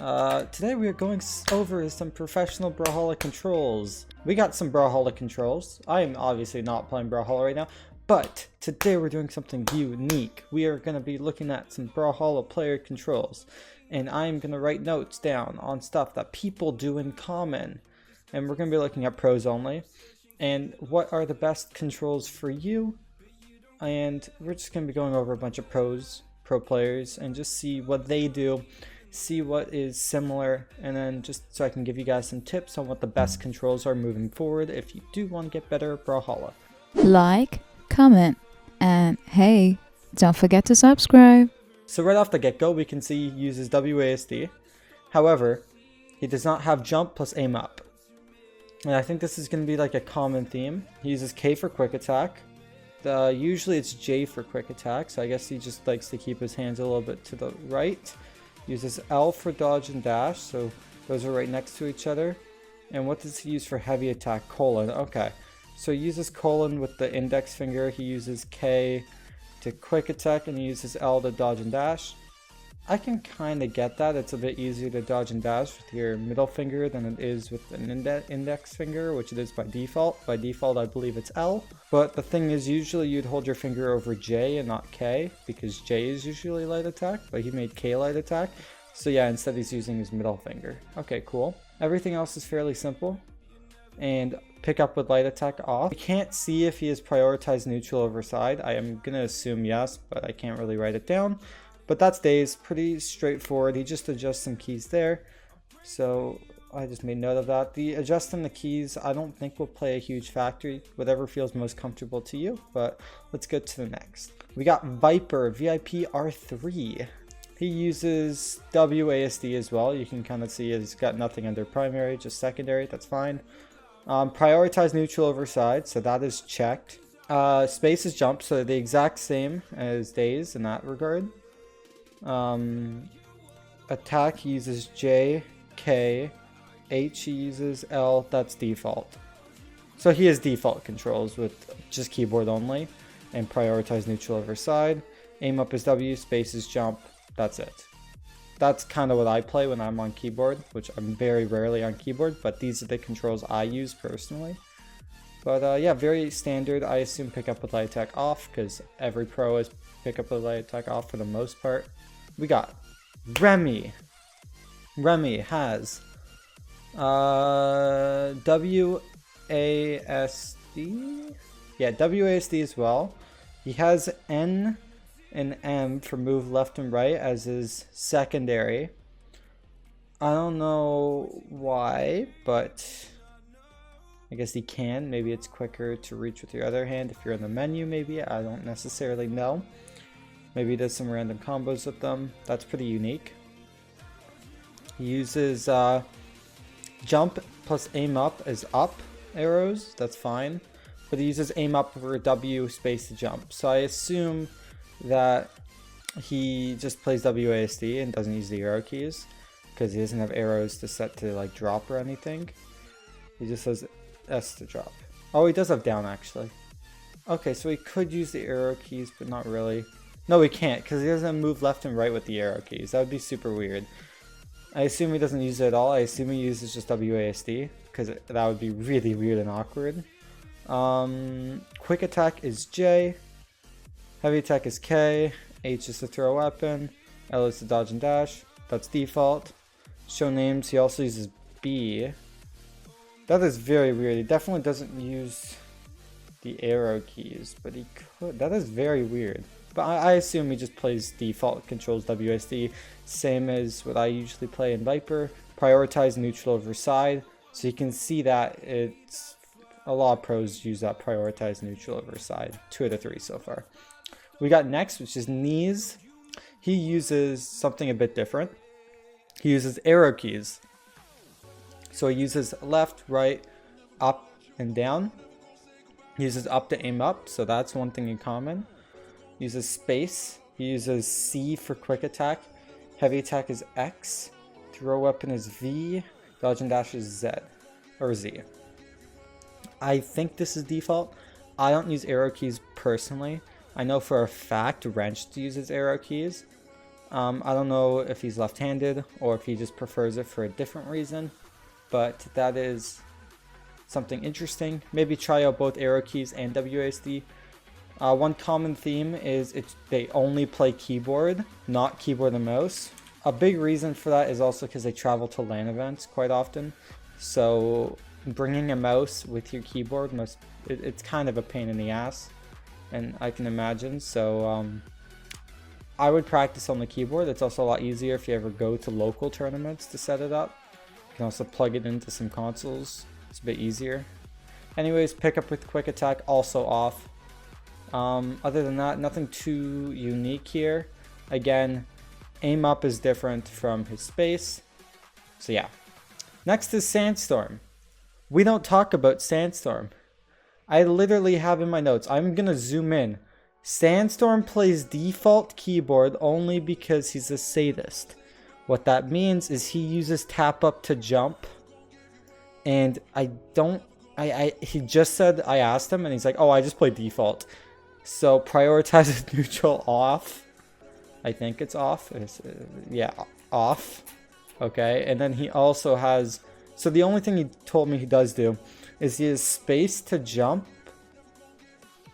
Today we are going over some professional Brawlhalla controls. We got some Brawlhalla controls. I am obviously not playing Brawlhalla right now, but today we're doing something unique. We are going to be looking at some Brawlhalla player controls, and I'm going to write notes down on stuff that people do in common. And we're going to be looking at pros only, and what are the best controls for you. And we're just going to be going over a bunch of pro players, and just see what they do, see what is similar, and then just so I can give you guys some tips on what the best controls are moving forward if you do want to get better at Brawlhalla. Like, comment, and hey, don't forget to subscribe. So right off the get-go, we can see he uses WASD. However, he does not have jump plus aim up. And I think this is going to be like a common theme. He uses K for quick attack. Usually it's J for quick attack, so I guess he just likes to keep his hands a little bit to the right. Uses L for dodge and dash, so those are right next to each other. And what does he use for heavy attack? Colon. Okay, so he uses colon with the index finger. He uses K to quick attack, and he uses L to dodge and dash. I can kind of get that. It's a bit easier to dodge and dash with your middle finger than it is with an index finger, which it is by default. By default, I believe it's L. But the thing is, usually you'd hold your finger over J and not K, because J is usually light attack, but he made K light attack. So yeah, instead he's using his middle finger. Okay, cool. Everything else is fairly simple. And pick up with light attack off. I can't see if he has prioritized neutral over side. I am going to assume yes, but I can't really write it down. But that's days, pretty straightforward. He just adjusts some keys there. So I just made note of that. The adjusting the keys, I don't think will play a huge factor. Whatever feels most comfortable to you. But let's go to the next. We got Viper, VIP R3. He uses WASD as well. You can kind of see he's got nothing under primary, just secondary. That's fine. Prioritize neutral over side, so that is checked. Space is jump, so the exact same as days in that regard. Attack uses J, K, H uses L, that's default. So he has default controls with just keyboard only, and prioritize neutral over side. Aim up is W, space is jump, that's it. That's kind of what I play when I'm on keyboard, which I'm very rarely on keyboard, but these are the controls I use personally. But yeah, very standard. I assume pick up with light attack off, because every pro is pick up with light attack off for the most part. We got Remy. Remy has WASD. Yeah, WASD as well. He has N and M for move left and right as his secondary. I don't know why, but I guess he can. Maybe it's quicker to reach with your other hand if you're in the menu, maybe. I don't necessarily know. Maybe he does some random combos with them. That's pretty unique. He uses jump plus aim up as up arrows. That's fine. But he uses aim up for W space to jump. So I assume that he just plays WASD and doesn't use the arrow keys, because he doesn't have arrows to set to like drop or anything. He just says S to drop. Oh, he does have down actually. Okay, so he could use the arrow keys, but not really. No, he can't, because he doesn't move left and right with the arrow keys. That would be super weird. I assume he doesn't use it at all. I assume he uses just WASD, because that would be really weird and awkward. Quick attack is J. Heavy attack is K. H is to throw a weapon. L is to dodge and dash. That's default. Show names. He also uses B. That is very weird. He definitely doesn't use the arrow keys, but he could. That is very weird. But I assume he just plays default controls WSD, same as what I usually play in Viper. Prioritize neutral over side, so you can see that it's a lot of pros use that prioritize neutral over side. 2 out of 3 so far. We got next, which is knees. He uses something a bit different. He uses arrow keys. So he uses left, right, up, and down. He uses up to aim up, so that's one thing in common. He uses space. He uses C for quick attack. Heavy attack is X. Throw weapon is V. Dodge and dash is Z. Or Z. I think this is default. I don't use arrow keys personally. I know for a fact Wrench uses arrow keys. I don't know if he's left-handed or if he just prefers it for a different reason, but that is something interesting. Maybe try out both arrow keys and WASD. One common theme is they only play keyboard, not keyboard and mouse. A big reason for that is also because they travel to LAN events quite often. So bringing a mouse with your keyboard it's kind of a pain in the ass, and I can imagine. So I would practice on the keyboard. It's also a lot easier if you ever go to local tournaments to set it up. You can also plug it into some consoles. It's a bit easier. Anyways, pick up with quick attack also off. Other than that, nothing too unique here. Again, aim up is different from his space. So yeah. Next is Sandstorm. We don't talk about Sandstorm. I literally have in my notes. I'm gonna zoom in. Sandstorm plays default keyboard only because he's a sadist. What that means is he uses tap up to jump. And he just said, I asked him and he's like, oh, I just play default. So prioritize neutral off. I think it's off. Yeah, off. Okay, and then he also has... So the only thing he told me he does do is he has space to jump.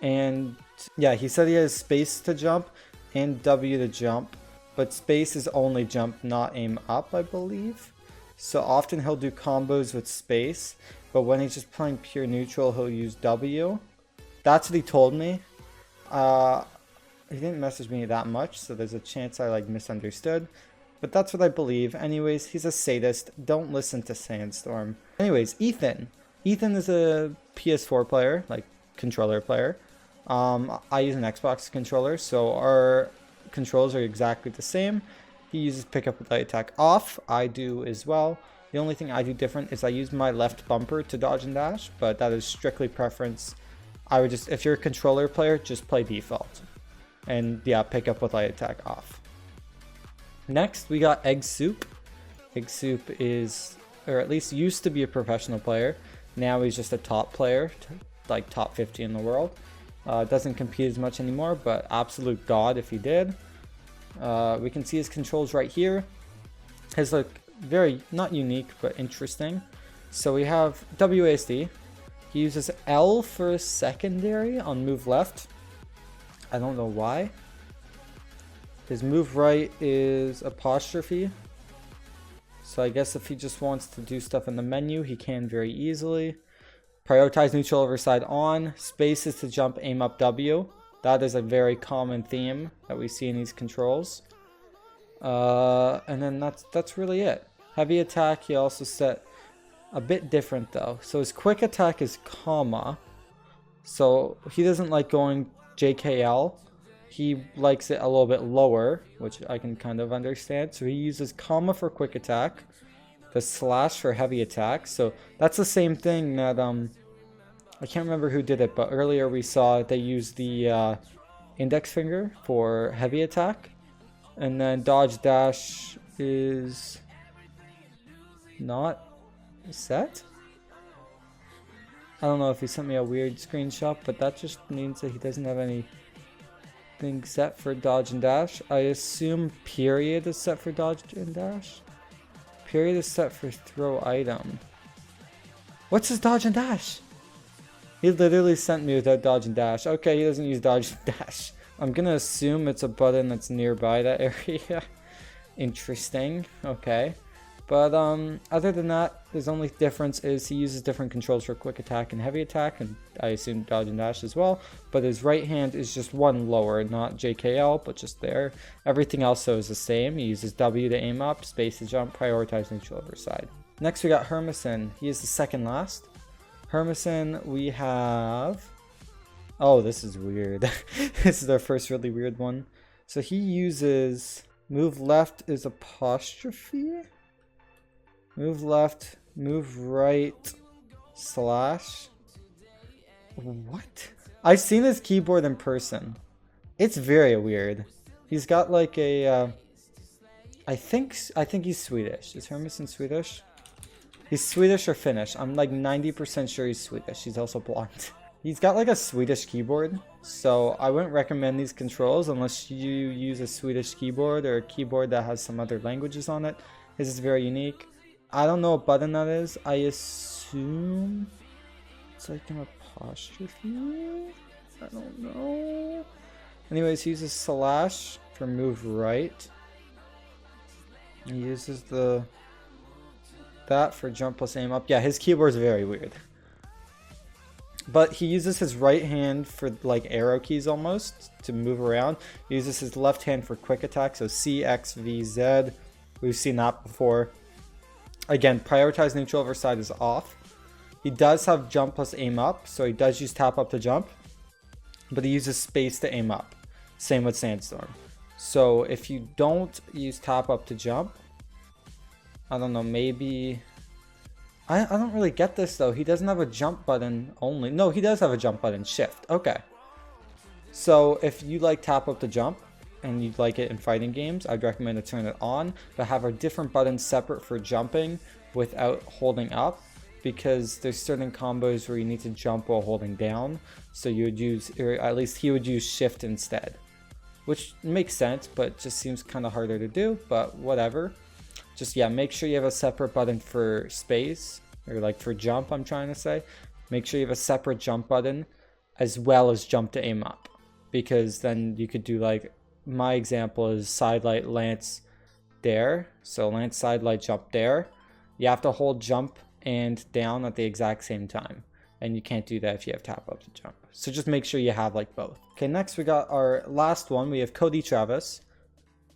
And yeah, he said he has space to jump and W to jump. But space is only jump, not aim up, I believe. So often he'll do combos with space. But when he's just playing pure neutral, he'll use W. That's what he told me. He didn't message me that much, so there's a chance I misunderstood. But that's what I believe. Anyways, he's a sadist. Don't listen to Sandstorm. Anyways, Ethan. Ethan is a PS4 player, controller player. I use an Xbox controller, so our controls are exactly the same. He uses pickup with light attack off. I do as well. The only thing I do different is I use my left bumper to dodge and dash, but that is strictly preference. I would just, if you're a controller player, just play default. And yeah, pick up with light attack off. Next, we got Eggsoup. Eggsoup is, or at least used to be a professional player. Now he's just a top player, top 50 in the world. Doesn't compete as much anymore, but absolute god if he did. We can see his controls right here. His very, not unique, but interesting. So we have WASD. He uses L for secondary on move left. I don't know why. His move right is apostrophe. So I guess if he just wants to do stuff in the menu, he can very easily. Prioritize neutral over side on. Space is to jump, aim up W. That is a very common theme that we see in these controls. And then that's really it. Heavy attack, he also set a bit different though. So his quick attack is comma. So he doesn't like going JKL. He likes it a little bit lower, which I can kind of understand. So he uses comma for quick attack, the slash for heavy attack. So that's the same thing that I can't remember who did it, but earlier we saw they used the index finger for heavy attack. And then dodge dash is not set. I don't know if he sent me a weird screenshot, but that just means that he doesn't have anything set for dodge and dash. I assume period is set for dodge and dash. Period is set for throw item. What's his dodge and dash? He literally sent me without dodge and dash. Okay, he doesn't use dodge and dash. I'm gonna assume it's a button that's nearby that area. Interesting. Okay. But other than that, his only difference is he uses different controls for quick attack and heavy attack, and I assume dodge and dash as well. But his right hand is just one lower, not JKL, but just there. Everything else though is the same. He uses W to aim up, space to jump, prioritize neutral over side. Next we got Hermus. He is the second last. Hermus, we have... Oh, this is weird. This is our first really weird one. So he uses move left is apostrophe. Move left, move right, slash. What? I've seen his keyboard in person. It's very weird. He's got like a I think he's Swedish. Is Hermus Swedish? He's Swedish or Finnish. I'm like 90% sure he's Swedish. He's also blonde. He's got like a Swedish keyboard, so I wouldn't recommend these controls unless you use a Swedish keyboard or a keyboard that has some other languages on it. His is very unique. I don't know what button that is. I assume it's like an apostrophe? I don't know. Anyways, he uses slash for move right. He uses that for jump plus aim up. Yeah, his keyboard is very weird. But he uses his right hand for like arrow keys almost to move around. He uses his left hand for quick attack. So C, X, V, Z. We've seen that before. Again, prioritize neutral over side is off. He does have jump plus aim up. So he does use tap up to jump. But he uses space to aim up. Same with Sandstorm. So if you don't use tap up to jump, I don't know, maybe... I don't really get this though. He doesn't have a jump button only. No, he does have a jump button. Shift. Okay. So if you like tap up to jump and you'd like it in fighting games, I'd recommend to turn it on, but have a different button separate for jumping without holding up, because there's certain combos where you need to jump while holding down. So you would use, or at least he would use shift instead, which makes sense, but just seems kind of harder to do, but whatever. Just, yeah, make sure you have a separate button for space, or like for jump, I'm trying to say. Make sure you have a separate jump button as well as jump to aim up, because then you could do like, my example is side light lance there. So lance side light jump there. You have to hold jump and down at the exact same time, and you can't do that if you have tap up to jump. So just make sure you have like both. Okay, next we got our last one. We have Kody Travis.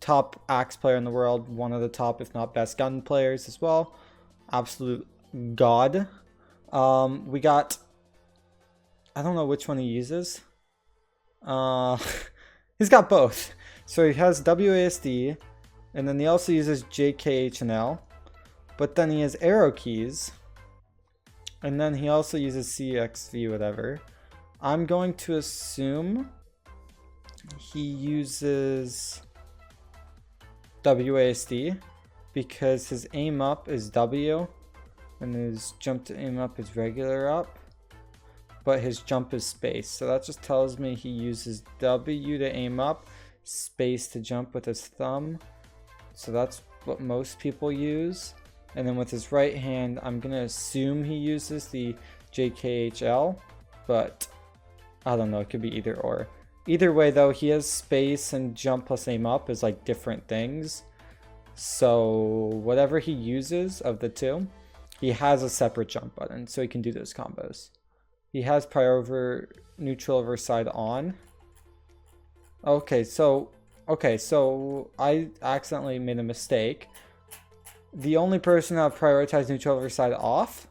Top axe player in the world, one of the top if not best gun players as well, absolute god. We got, I don't know which one he uses. He's got both. So he has WASD, and then he also uses JKHNL, but then he has arrow keys, and then he also uses CXV whatever. I'm going to assume he uses WASD because his aim up is W and his jump to aim up is regular up, but his jump is space. So that just tells me he uses W to aim up, space to jump with his thumb. So that's what most people use. And then with his right hand, I'm gonna assume he uses the JKHL, but I don't know, it could be either or. Either way though, he has space and jump plus aim up is like different things. So whatever he uses of the two, he has a separate jump button, so he can do those combos. He has prior over neutral over side on. Okay, so I accidentally made a mistake. The only person that prioritized neutral over side off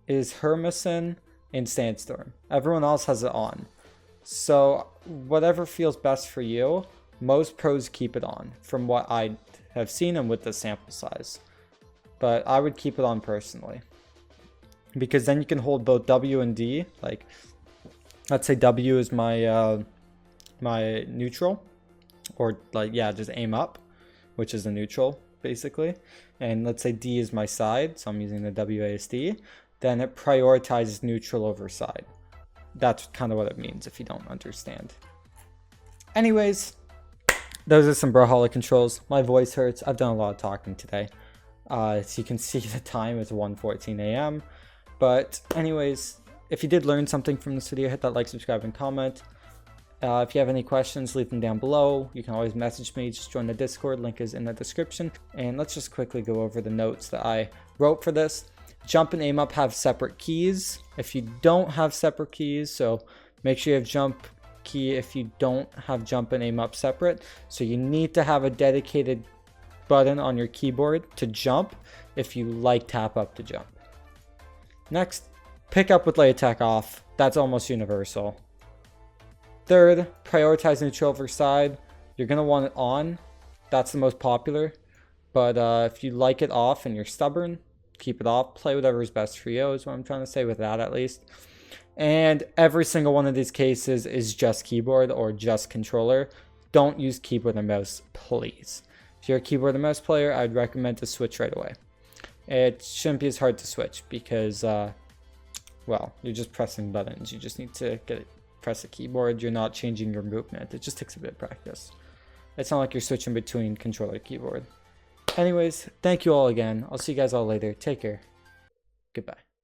is Hermus and Sandstorm. Everyone else has it on. So whatever feels best for you, most pros keep it on from what I have seen and with the sample size. But I would keep it on personally, because then you can hold both W and D. Like, let's say W is my my neutral, or like, yeah, just aim up, which is the neutral basically. And let's say D is my side, so I'm using the WASD. Then it prioritizes neutral over side. That's kind of what it means if you don't understand. Anyways, those are some Brawlhalla controls. My voice hurts. I've done a lot of talking today. As you can see, the time is 1:14 a.m. But anyways, if you did learn something from this video, hit that like, subscribe, and comment. If you have any questions, leave them down below. You can always message me. Just join the Discord. Link is in the description. And let's just quickly go over the notes that I wrote for this. Jump and aim up have separate keys if you don't have separate keys, so make sure you have jump key if you don't have jump and aim up separate. So you need to have a dedicated button on your keyboard to jump if you like tap up to jump. Next, pick up with light attack off. That's almost universal. Third, prioritize neutral over side. You're going to want it on. That's the most popular. But if you like it off and you're stubborn, keep it off. Play whatever is best for you is what I'm trying to say with that, at least. And every single one of these cases is just keyboard or just controller. Don't use keyboard and mouse, please. If you're a keyboard and mouse player, I'd recommend to switch right away. It shouldn't be as hard to switch because, well, well, you're just pressing buttons. You just need to press a keyboard. You're not changing your movement. It just takes a bit of practice. It's not like you're switching between controller keyboard. Anyways, thank you all again. I'll see you guys all later. Take care. Goodbye.